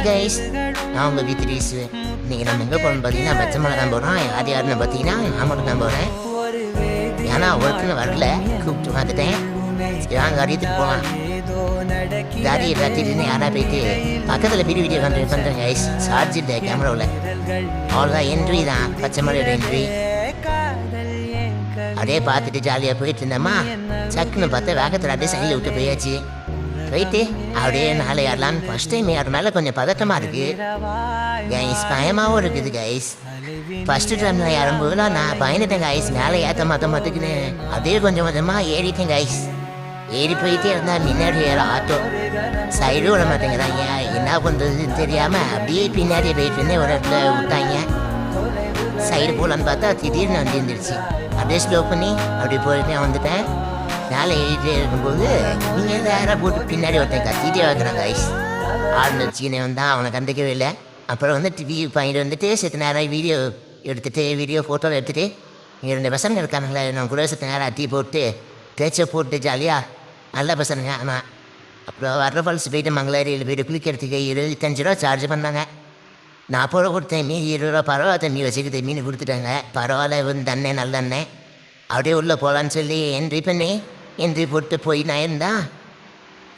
Hi guys, நான் உங்கள் வீட்டு நீங்கள் நம்ம எங்கே போகணும்னு பார்த்தீங்கன்னா பச்சை மலை தான் போகிறோம். யாருன்னு பார்த்தீங்கன்னா நான் மட்டும் தான் போகிறேன். ஏன்னா ஒர்க்குன்னு வரல, கூப்பிட்டு வந்துட்டேன். வாங்க அறியத்துக்கு போகலாம். தாரியை கட்டிட்டு யாரா போயிட்டு பக்கத்தில் வீடியோ பண்ணுறேன் கைஸ். சார்ஜ் இல்லை கேமராவில். அவ்வளோதான், என்ட்ரி தான், பச்சை மலையோட என்ட்ரி. அப்படியே பார்த்துட்டு ஜாலியாக போயிட்டு இருந்தோமா, சக்குன்னு பார்த்தா வேகத்தில் அப்படியே சைடில் விட்டு போயாச்சு. போயிட்டு அப்படியே நாளை ஏறலான்னு ஃபஸ்ட் டைம் ஏறனால கொஞ்சம் பதட்டமாக இருக்குது கைஸ், பயமாகவும் இருக்குது கைஸ். ஃபஸ்ட்டு டைமில் ஏறும்போதுலாம் நான் பயந்துட்டேன் கைஸ், மேலே ஏற்ற மாட்டுக்குன்னு. அப்படியே கொஞ்சம் கொஞ்சமாக ஏறிட்டேன் கைஸ். ஏறி போயிட்டே இருந்தால் முன்னாடி ஏற ஆட்டோ சைடு விட மாட்டேங்கிறாங்க. என்ன பண்ணுறதுன்னு தெரியாமல் அப்படியே பின்னாடியே போயிட்டு இருந்தேன். ஒரு இடத்துல விட்டாங்க, சைடு போகலான்னு பார்த்தா திடீர்னு வண்டி இருந்துருச்சு. அப்படியே ஸ்லோ பண்ணி அப்படியே போயிட்டே வந்துட்டேன். மேலே ஏறிட்டே இருக்கும்போது நீங்கள் வேற போட்டு பின்னாடி ஒருத்தன் கத்திட்டே வைக்கிறாங்க ஐஸ். ஆளுநர் சீனவன் தான், அவனை கண்டுக்கவே இல்லை. அப்புறம் வந்து டிவி பாயிண்ட் வந்துட்டு செத்து நேரம் வீடியோ எடுத்துகிட்டு ஃபோட்டோவில் எடுத்துகிட்டு 2 பசங்க இருக்கானுங்களே, நான் கூட செத்து நேரம் டீ போட்டு தேய்ச்ச போட்டு ஜாலியாக நல்ல பசங்க. ஆனால் அப்புறம் வர்ற ஃபால்ஸ் போயிட்டு மங்களேரியில் போய்ட்டு குளிக்கிறதுக்கு 25 ரூபா சார்ஜ் பண்ணாங்க. நான் போட கொடுத்தேன், மீன் 20 ரூபா. பரவாயில்ல, தண்ணி வச்சுக்கிட்டு மீன் கொடுத்துட்டாங்க. பரவாயில்ல, வந்து அண்ணன் நல்ல அண்ணன். அப்படியே உள்ளே போகலான்னு சொல்லி என்ட்ரி போட்டு போய் நான் இருந்தால்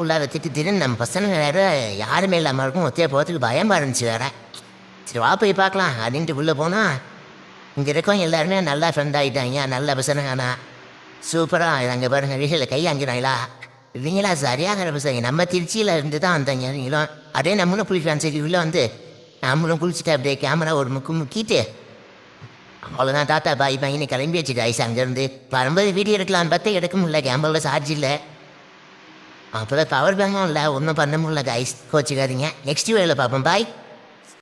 உள்ளார திட்டு நம்ம பசங்க வேறு யாருமே இல்லாமல் இருக்கும். ஒத்தையாக போகிறதுக்கு பயமாக இருந்துச்சு வேறு. சரி வா போய் பார்க்கலாம் அப்படின்ட்டு உள்ளே போனால் இங்கே இருக்கவங்க எல்லாருமே நல்லா ஃப்ரெண்ட் ஆகிட்டாங்க, நல்ல பசங்க. ஆனால் சூப்பராக அங்கே பாருங்கள், வீட்டில் கை அங்கினாங்களா இவங்களா சரியாக பசங்க. நம்ம திருச்சியில் இருந்து தான் வந்தாங்க நீங்களும். அதே நம்மளும் குளிக்கலாம் சரி உள்ளே வந்து நம்மளும் குளிச்சுட்டு அப்படியே கேமரா ஒரு முக்கிட்டு அவ்வளோதான், டாட்டா பாய் பையனை கிளம்பி வச்சுட்டு ஐஸ். அங்கேருந்து வரும்போது வீடியோ எடுக்கலான்னு பார்த்தா எடுக்க முடியல, கேமராவில் சார்ஜ் இல்லை. அப்புறம் பவர் பேங்கும் இல்லை, ஒன்றும் பண்ண முடியல ஐஸ். கோச்சிக்காதீங்க, நெக்ஸ்ட் வீடியோவில் பார்ப்போம். பாய்.